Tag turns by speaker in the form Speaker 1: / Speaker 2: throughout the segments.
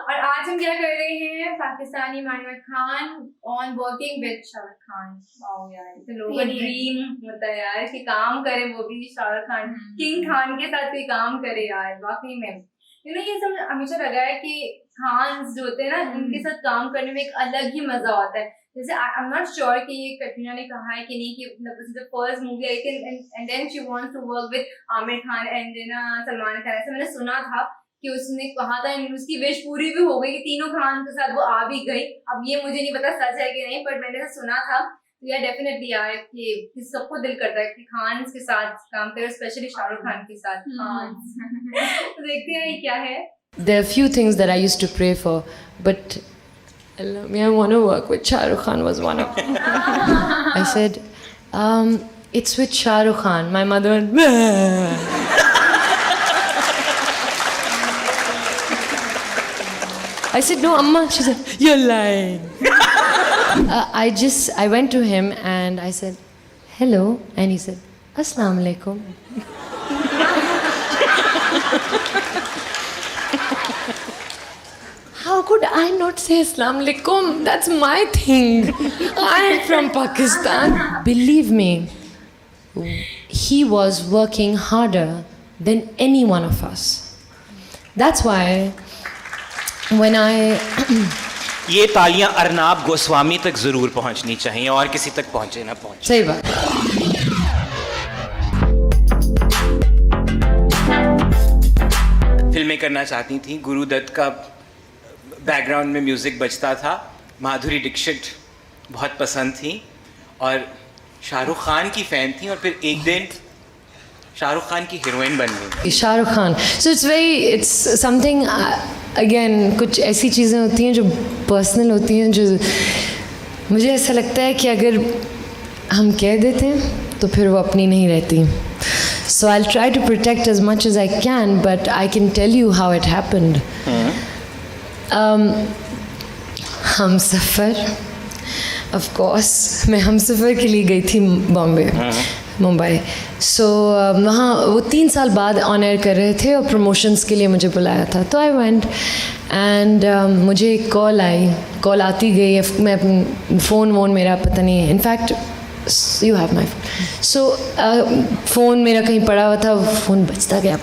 Speaker 1: और आज हम क्या कर रहे हैं, Pakistani Mahira Khan on working with Shahrukh Khan. Wow यार, तो लोगों का ड्रीम होता है यार कि काम करे, वो भी शाहरुख खान किंग खान के साथ कोई काम करे यार। वाकई में ये सब हमेशा लगा है कि खान जो होते हैं ना, उनके साथ काम करने में एक अलग ही मजा होता है। जैसे आई एम नॉट श्योर कि ये कटरीना ने कहा है कि नहीं, कि फर्स्ट मूवी आई थी and then she wants to work with Aamir Khan and then Salman Khan, ऐसे मैंने सुना था कि उसने कहा था, उसकी विश पूरी भी हो गई कि तीनों खान के साथ वो आ भी गई। अब ये मुझे नहीं पता सच है कि नहीं, बट मैंने तो सुना था। तो यार डेफिनेटली यार कि सबको दिल करता है कि खान के साथ काम करे, स्पेशली शाहरुख खान के साथ। तो देखते हैं ये क्या है।
Speaker 2: There are few things that I used to pray for, but I want to work with Shahrukh Khan was one of them. I said, it's with Shahrukh Khan. My mother went, Meh. I said, no, Amma. She said, you're lying. I went to him and I said, hello. And he said, Assalamu alaikum. How could I not say Assalamu alaikum? That's my thing. I'm from Pakistan. Believe me, he was working harder than any one of us. That's why when
Speaker 3: ये तालियां अर्नाब गोस्वामी तक जरूर पहुंचनी चाहिए, और किसी तक पहुंचे ना पहुंचे।
Speaker 2: सही बात।
Speaker 3: फिल्में करना चाहती थी, गुरुदत्त का बैकग्राउंड में म्यूजिक बजता था, माधुरी दीक्षित बहुत पसंद थी और शाहरुख खान की फैन थी, और फिर एक दिन शाहरुख खान की हीरोइन बन गई।
Speaker 2: Shahrukh Khan, so it's something again, कुछ ऐसी चीज़ें होती हैं जो पर्सनल होती हैं, जो मुझे ऐसा लगता है कि अगर हम कह देते हैं तो फिर वो अपनी नहीं रहती। So I will try to protect as much as I can, but I can tell you how it happened. हम सफ़र, ऑफ कोर्स मैं हम सफ़र के लिए गई थी मुंबई। सो वहाँ वो 3 साल बाद ऑन एयर कर रहे थे और प्रमोशंस के लिए मुझे बुलाया था, तो आई वेंट एंड मुझे एक कॉल आती गई। मैं फ़ोन मेरा पता नहीं है, in fact you have my phone. So phone मेरा कहीं पड़ा हुआ था, फ़ोन बजता गया,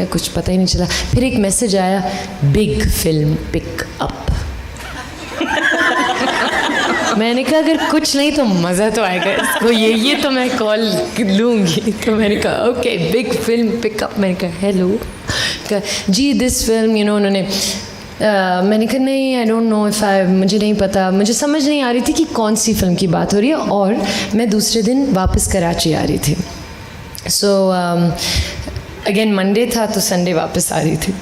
Speaker 2: कुछ पता ही नहीं चला। फिर एक मैसेज आया, बिग फिल्म पिक अप। मैंने कहा अगर कुछ नहीं तो मज़ा तो आएगा इसको, ये तो मैं कॉल लूँगी। तो मैंने कहा ओके, बिग फिल्म पिकअप। मैंने कहा हेलो, जी दिस फिल्म उन्होंने मैंने कहा नहीं, आई डोंट नो इफ़ मुझे नहीं पता, मुझे समझ नहीं आ रही थी कि कौन सी फ़िल्म की बात हो रही है, और मैं दूसरे दिन वापस कराची आ रही थी। सो अगेन मंडे था, तो संडे वापस आ रही थी।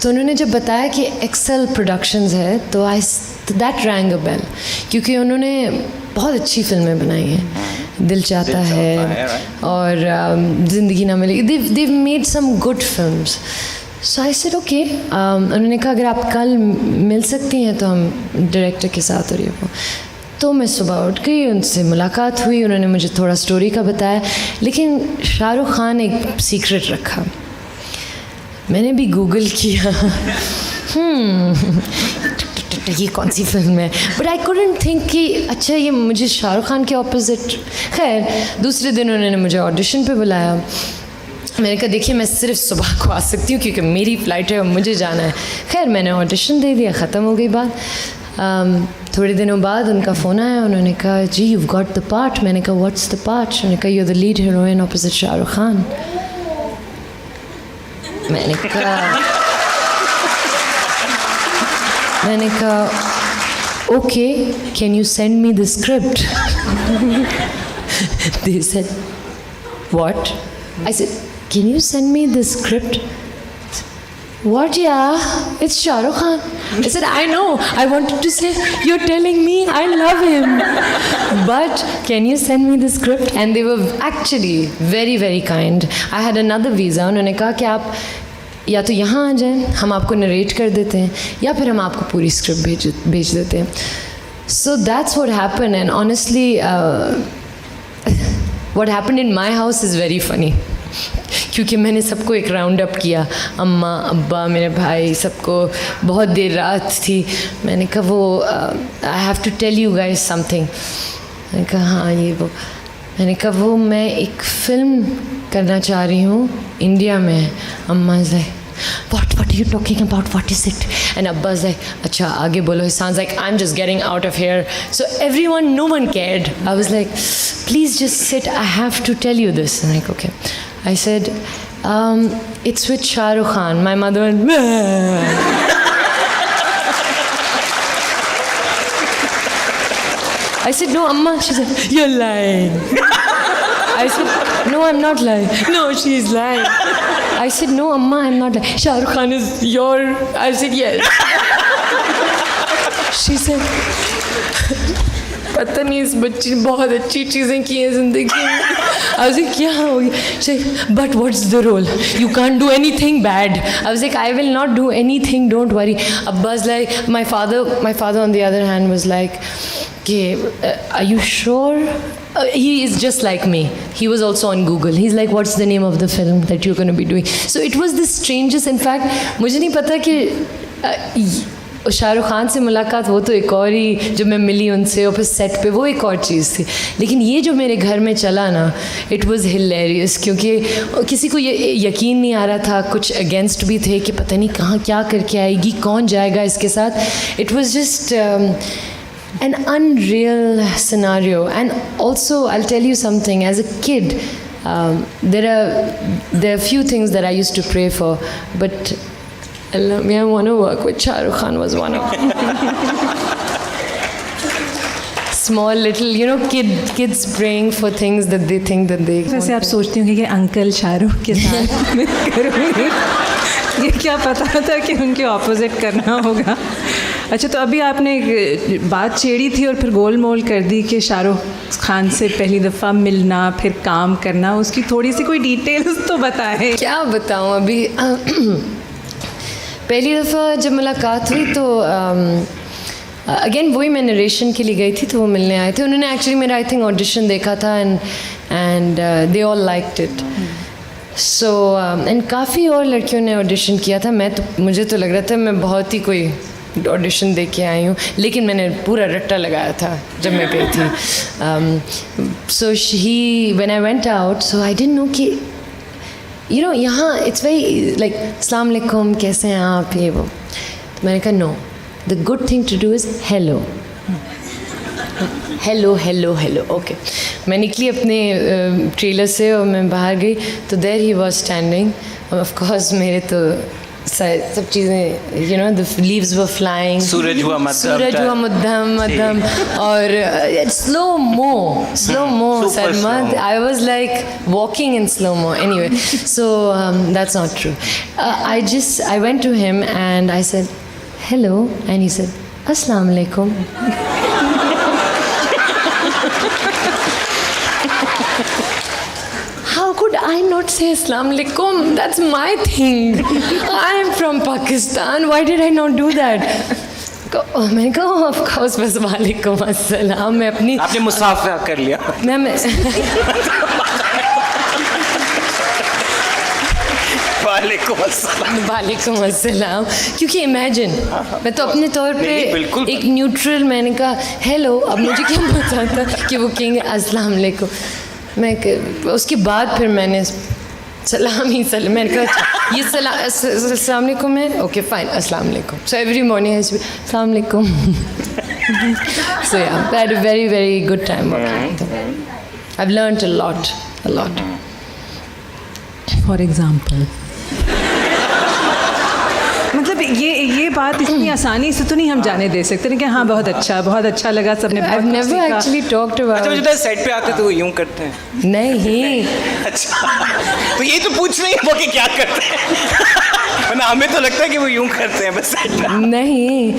Speaker 2: तो उन्होंने जब बताया कि एक्सेल प्रोडक्शंस है, तो दैट रैंग अ बेल, क्योंकि उन्होंने बहुत अच्छी फिल्में बनाई हैं, दिल चाहता है और ज़िंदगी ना मिलेगी, they've made some good films. So I said okay. उन्होंने कहा अगर आप कल मिल सकती हैं तो हम डायरेक्टर के साथ हो रही हो। तो मैं सुबह उठ गई, उनसे मुलाकात हुई, उन्होंने मुझे थोड़ा स्टोरी का बताया, लेकिन शाहरुख खान एक सीक्रेट रखा। मैंने भी गूगल किया ये कौन सी फिल्म है, बट आई कुडंट थिंक कि अच्छा ये मुझे शाहरुख खान के ऑपोजिट। खैर दूसरे दिन उन्होंने मुझे ऑडिशन पे बुलाया। मैंने कहा देखिए मैं सिर्फ सुबह को आ सकती हूँ क्योंकि मेरी फ़्लाइट है और मुझे जाना है। खैर मैंने ऑडिशन दे दिया, ख़त्म हो गई बात। थोड़े दिनों बाद उनका फ़ोन आया, उन्होंने कहा जी you've got the part। मैंने कहा व्हाट्स द पार्ट? उन्होंने कहा you're the lead heroine opposite Shahrukh Khan. मैंने कहा okay, can you send me the script? They said what? I said can you send me the script? What? Yeah, it's Shahrukh Khan. I said I know, I wanted to say you're telling me I love him, but can you send me the script? And they were actually very very kind. I had another visa. उन्होंने कहा कि आप या तो यहाँ आ जाएं, हम आपको नरेट कर देते हैं, या फिर हम आपको पूरी स्क्रिप्ट भेज देते हैं। So that's what happened, and honestly, what happened in my house is very funny. क्योंकि मैंने सबको एक राउंड अप किया, अम्मा अब्बा मेरे भाई सबको, बहुत देर रात थी, मैंने कहा वो I have to tell you guys something. मैंने कहा हाँ ये वो, मैंने कहा वो मैं एक फ़िल्म करना चाह रही हूँ इंडिया में। अम्मा से what are you talking about, what is it? And Abba's like अच्छा आगे बोलो, it sounds like I'm just getting out of here. So everyone, no one cared. I was like please just sit, I have to tell you this. And like okay, I said it's with Shahrukh Khan. My mother went Meh. I said no Amma. She said you're lying. I said no, I'm not lying. No, she's lying. I said no Amma, I'm not lying. Shahrukh Khan is your, I said yes. She said पता नहीं इस बच्ची ने बहुत अच्छी चीज़ें की हैं ज़िंदगी में। I was like क्या हो गया? She said but what's the role? You can't do anything bad. I was like I will not do anything, don't worry. Abbas like my father on the other hand was like are you sure? He is just like me. He was also on Google. He's like, what's the name of the film that you're going to be doing? So it was the strangest. In fact, मुझे नहीं पता कि शाहरुख खान से मुलाकात वो तो एक और ही, जब मैं मिली उनसे और फिर सेट पे वो एक और चीज़ थी, लेकिन ये जो मेरे घर में चला ना, इट वाज हिलेरियस, क्योंकि किसी को ये यकीन नहीं आ रहा था, कुछ अगेंस्ट भी थे कि पता नहीं कहाँ क्या करके आएगी, कौन जाएगा इसके साथ. It was just an unreal scenario. And also I'll tell you something, as a kid there are few things that I used to pray for, but I want to work with Shahrukh Khan was one of them. Small little kids praying for things that they think that they
Speaker 4: वैसे आप सोचती होंगे कि uncle Shahrukh के साथ मैं करूँगी, ये क्या पता था कि उनके ऑपोजिट करना होगा. अच्छा, तो अभी आपने बात छेड़ी थी और फिर गोल मोल कर दी कि शाहरुख खान से पहली दफ़ा मिलना, फिर काम करना, उसकी थोड़ी सी कोई डिटेल्स तो बताएं.
Speaker 2: क्या बताऊँ अभी. पहली दफ़ा जब मुलाकात हुई तो अगेन वही मैं नरेशन के लिए गई थी, तो वो मिलने आए थे. उन्होंने एक्चुअली मेरा आई थिंक ऑडिशन देखा था and they all liked it. So and काफ़ी और लड़कियों ने ऑडिशन किया था. मुझे तो लग रहा था मैं बहुत ही कोई ऑडिशन दे के आई हूँ, लेकिन मैंने पूरा रट्टा लगाया था जब मैं गई थी. सो ही when I went out, so I didn't know कि यहाँ इट्स वेरी लाइक अस्सलाम वालेकुम, कैसे हैं आप, ये वो. तो मैंने कहा no, the good thing to do is hello hello hello hello. Okay, मैं निकली अपने ट्रेलर से और मैं बाहर गई तो there he was standing. Of course मेरे तो सब चीज़ें द लीव्स वर फ्लाइंग, सूरज हुआ मध्यम और स्लो मो सरमद. I was like walking in slow mo. Anyway, so that's not true. I went to him and I said hello and he said अस्सलाम वालेकुम. How could I not say Assalamu alaikum? That's my thing. I am from Pakistan. Why did I not do that? मैंने कहा of course बस वालेकुम अस्सलाम. मैं अपनी
Speaker 3: आपने मुसाफा कर लिया.
Speaker 2: मैं वालेकुम अस्सलाम. क्योंकि इमेजिन मैं तो अपने तौर पे एक न्यूट्रल, मैंने कहा हेलो. अब मुझे क्या पता था कि वो कहेंगे अस्सलाम वालेकुम. उसके बाद फिर मैंने मैंने कहा ये अस्सलाम वालेकुम है. ओके फाइन, अस्सलाम वालेकुम. सो एवरी मॉर्निंग अस्सलाम वालेकुम. सो या, I had a very very good time working. I have learned a lot.
Speaker 4: For example, मतलब ये बात इतनी आसानी से तो नहीं हम जाने दे सकते कि हाँ बहुत अच्छा लगा, सबने
Speaker 2: I've never actually talked about.
Speaker 3: अच्छा, मुझे सेट पे आते तो वो यूं करते हैं.
Speaker 2: नहीं.
Speaker 3: अच्छा, तो ये तो पूछ रही है वो कि क्या करते हैं. वरना हमें तो लगता है कि वो यूं करते हैं बस सेट पे.
Speaker 2: नहीं.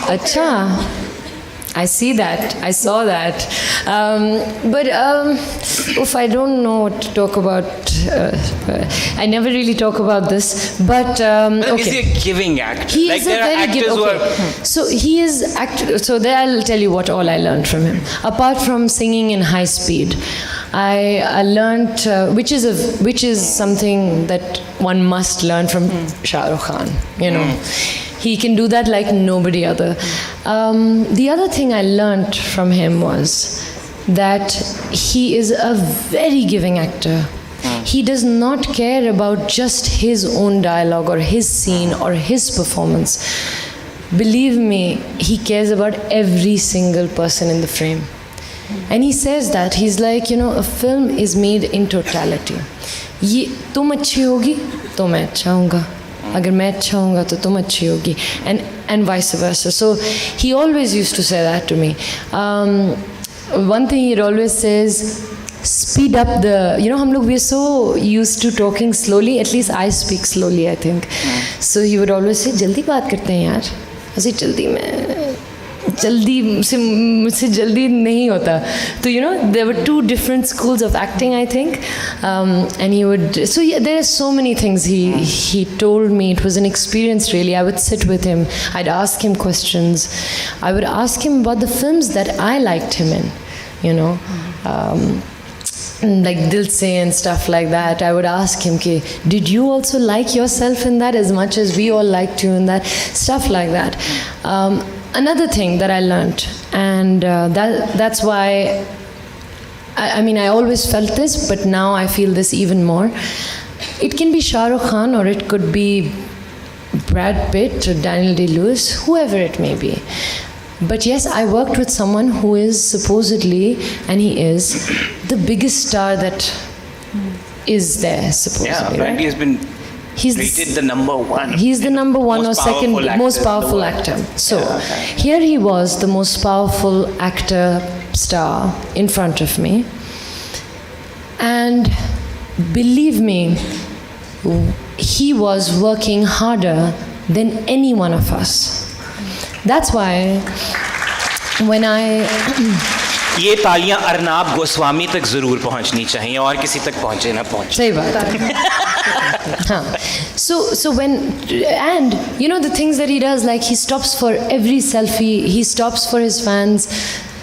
Speaker 2: अच्छा, I see that. I saw that. But I don't know what to talk about. I never really talk about this. But
Speaker 3: Is he a giving actor?
Speaker 2: He
Speaker 3: like
Speaker 2: is
Speaker 3: there
Speaker 2: a
Speaker 3: are
Speaker 2: very
Speaker 3: actors
Speaker 2: giving.
Speaker 3: who
Speaker 2: Okay.
Speaker 3: are.
Speaker 2: So he is actor. So there I'll tell you what all I learned from him. Apart from singing in high speed, I learned which is something that one must learn from SHAHRUKH Khan. You know. He can do that like nobody other. The other thing I learned from him was that he is a very giving actor. He does not care about just his own dialogue or his scene or his performance. Believe me, he cares about every single person in the frame. And he says that. He's like, you know, a film is made in totality. ये तुम अच्छी होगी तो मैं अच्छा होऊंगा. अगर मैं अच्छा होऊंगा तो तुम अच्छी होगी. And vice versa. So he always used to say that to me. One thing he always says, speed up the, you know, हम लोग we are so used to talking slowly. At least I speak slowly, I think. So he would always say, जल्दी बात करते हैं यार. ऐसे जल्दी मुझसे जल्दी नहीं होता. तो you know, there were two different schools of acting, I think. And he would, so yeah, there are so many things he told me. It was an experience really. I would sit with him. I'd ask him questions. I would ask him about the films that I liked him in, you know. Like Dil Se and stuff like that. I would ask him, did you also like yourself in that as much as we all liked you in that? Stuff like that. Another thing that I learned, and that's why, I mean, I always felt this, but now I feel this even more. It can be SHAHRUKH Khan, or it could be Brad Pitt or Daniel Day-Lewis, whoever it may be. But yes, I worked with someone who is supposedly, and he is, the biggest star that is there, supposedly.
Speaker 3: Yeah, apparently
Speaker 2: right?
Speaker 3: he's been
Speaker 2: He's
Speaker 3: rated the number one.
Speaker 2: He's the number one or second most powerful actor. So here he was, the most powerful actor star in front of me. And believe me, he was working harder than any one of us. That's why when
Speaker 3: ये तालियां अर्नाब गोस्वामी तक जरूर पहुंचनी चाहिए और किसी तक पहुंचे ना पहुंचे.
Speaker 2: सही बात है. हाँ. So when, and you know the things that he does, like he stops for every selfie, he stops for his fans.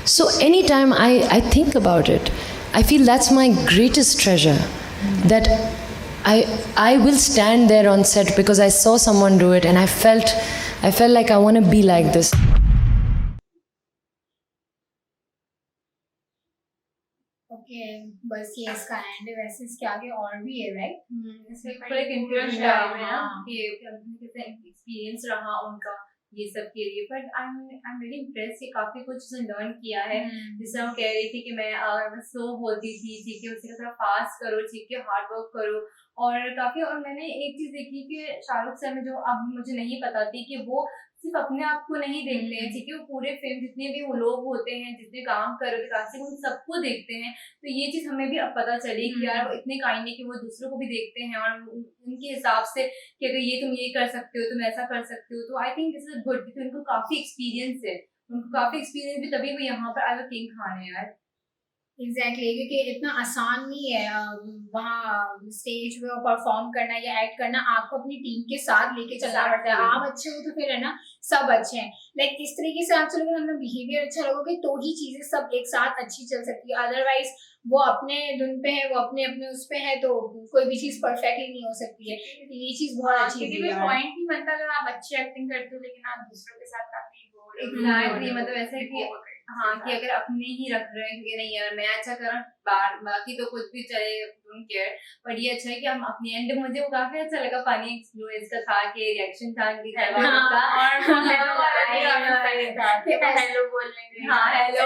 Speaker 2: So anytime I think about it, I feel that's my greatest treasure, that I will stand there on set because I saw someone do it and I felt like I want to be like this.
Speaker 1: Okay, बस ये इसका and है. वैसे इसके आगे और भी है, राइट?
Speaker 5: इसमें पूरा एक इंटरेस्ट टाइम है
Speaker 1: कि कैसे एक्सपीरियंस रहा उनका ये सब के लिए. But I am very impress कि काफी कुछ उसने लर्न किया है. जैसे हम कह रही थी कि मैं स्लो बोलती थी, ठीक है, उसी का थोड़ा फास्ट करो, ठीक है, हार्ड वर्क करो. और काफी, और मैंने एक चीज देखी कि शाहरुख सर में जो अब मुझे नहीं पता थी कि वो सिर्फ अपने आप को नहीं देखते हैं, ठीक है, वो पूरे फिल्म जितने भी वो लोग होते हैं, जितने काम कर रहे थे, उन सबको देखते हैं. तो ये चीज हमें भी अब पता चली कि यार वो इतने काइंड है कि वो दूसरों को भी देखते हैं और उनके हिसाब से कि अगर ये तुम ये कर सकते हो, तुम ऐसा कर सकते हो. तो आई थिंक दिस इज गुड, क्योंकि उनको काफी एक्सपीरियंस है. उनको काफी एक्सपीरियंस भी, तभी वो यहाँ पर एज अ किंग खान है यार.
Speaker 5: एग्जैक्टली, क्योंकि इतना आसान नहीं है वहाँ स्टेज पे परफॉर्म करना या एक्ट करना. आपको अपनी टीम के साथ लेके चलना पड़ता है. आप अच्छे हो तो फिर है ना, सब अच्छे हैं. लाइक इस तरीके से आप चलोगे, अपना बिहेवियर अच्छा लगोगे, तो ही चीजें सब एक साथ अच्छी चल सकती है. अदरवाइज वो अपने धुन पे है, वो अपने उस पे है, तो कोई भी चीज परफेक्टली नहीं हो सकती है. ये चीज बहुत अच्छी है.
Speaker 1: पॉइंट नहीं बनता अगर आप अच्छी एक्टिंग करते हो लेकिन आप दूसरों के साथ काफी एग्जैक्टली, मतलब ऐसा है कि हाँ, कि अगर अपने ही रख रहे हैं कि नहीं यार मैं अच्छा कर रहा हूँ, बाकी तो कुछ भी चले, डोंट केयर. पर ये अच्छा है कि हम अपनी एंड, मुझे वो काफी अच्छा लगा. फनी एक्सपीरियंस का था कि रिएक्शन था इनकी का हेलो बोलने, हाँ हेलो,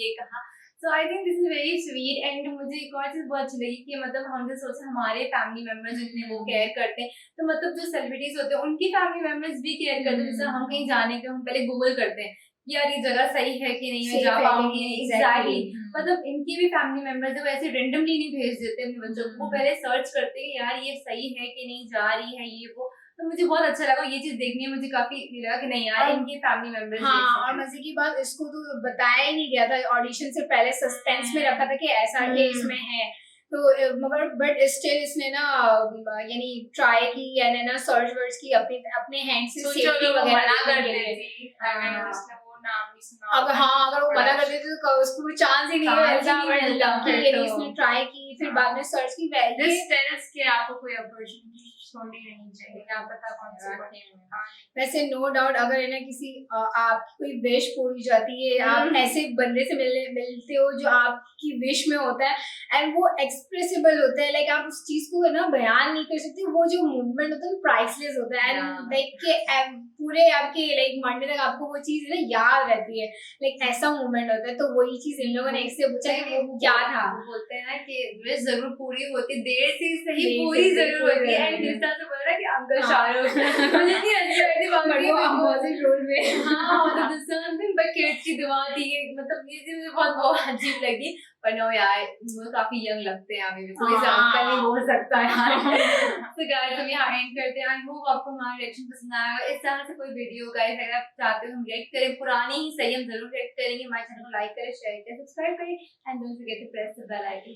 Speaker 1: ये कहा. So I think this is very sweet. And मुझे एक और चीज बहुत अच्छी लगी कि मतलब हम जो सोचे हमारे फैमिली मेंबर्स जितने वो केयर करते हैं, तो मतलब जो सेलिब्रिटीज होते हैं उनकी फैमिली मेंबर्स भी केयर करते हैं. जैसे हम कहीं जाने के हम पहले गूगल करते हैं यार ये जगह सही है कि नहीं, मैं जा पाऊंगी. एग्जैक्टली, मतलब इनकी भी फैमिली मेंबर्स है वो ऐसे रेंडमली नहीं भेज देते अपने बच्चों को, पहले सर्च करते हैं यार ये सही है कि नहीं, जा रही है ये वो. तो मुझे बहुत अच्छा लगा ये चीज देखने में, मुझे काफी लगा कि नहीं यार इनके फैमिली मेंबर्स।
Speaker 5: हाँ, और मजे की बात इसको तो बताया ही नहीं गया था ऑडिशन से पहले, सस्पेंस में रखा था कि SRK इसमें है, तो मगर बट स्टिल इसने ना यानी ट्राई की यानी ना सर्च वर्ड्स की अपने हैंड से सेफ्टी वगैरह
Speaker 1: कर देती, उसने वो नाम नहीं सुना।
Speaker 5: अगर वो मना कर देते तो उसको चांस ही नहीं मिलता कि इसने ट्राई की, फिर बाद में सर्च की
Speaker 1: दिस टेल्स कि आपको कोई अपॉर्चुनिटी छोड़नी नहीं चाहिए, क्या पता कौन सी बने।
Speaker 5: वैसे नो डाउट अगर है ना किसी आपकी कोई विश पूरी जाती है, आप ऐसे बंदे से मिलते हो जो आपकी विश में होता है एंड वो एक्सप्रेसिबल होता है, लाइक आप उस चीज को है ना बयान नहीं कर सकते, वो जो मूवमेंट होता है वो प्राइसलेस होता है एंड लाइक पूरे आपके लाइक मंडे तक आपको वो चीज ना याद रहती है, लाइक ऐसा मूवमेंट होता है। तो वही चीज इन लोगों ने इससे पूछा कि वो क्या था।
Speaker 1: बोलते हैं ना कि विश जरूर पूरी होती, देर से सही पूरी जरूर होती है। एंड जिस तरह से बोल रहा है कि अंकल शाहरुख मुझे इतनी अच्छी लगी बाकी
Speaker 5: अपोजिट रोल में।
Speaker 1: हाँ, मतलब दिस समथिंग बट किड्स की दुआ थी, मतलब ये चीज मुझे बहुत अजीब लगी। पर नो यार वो काफी यंग लगते हैं अभी भी, कोई अंकल नहीं बोल सकता यार। तो गाइस हम यहाँ एंड करते हैं। आई होप आपको हमारा रिएक्शन पसंद आया। इस तरह से कोई वीडियो गाइस अगर आप चाहते हो हम रिएक्ट करें, पुरानी ही सही हम जरूर रिएक्ट करेंगे। हमारे चैनल को लाइक करें, शेयर करें, सब्सक्राइब करें and don't forget to press the bell icon.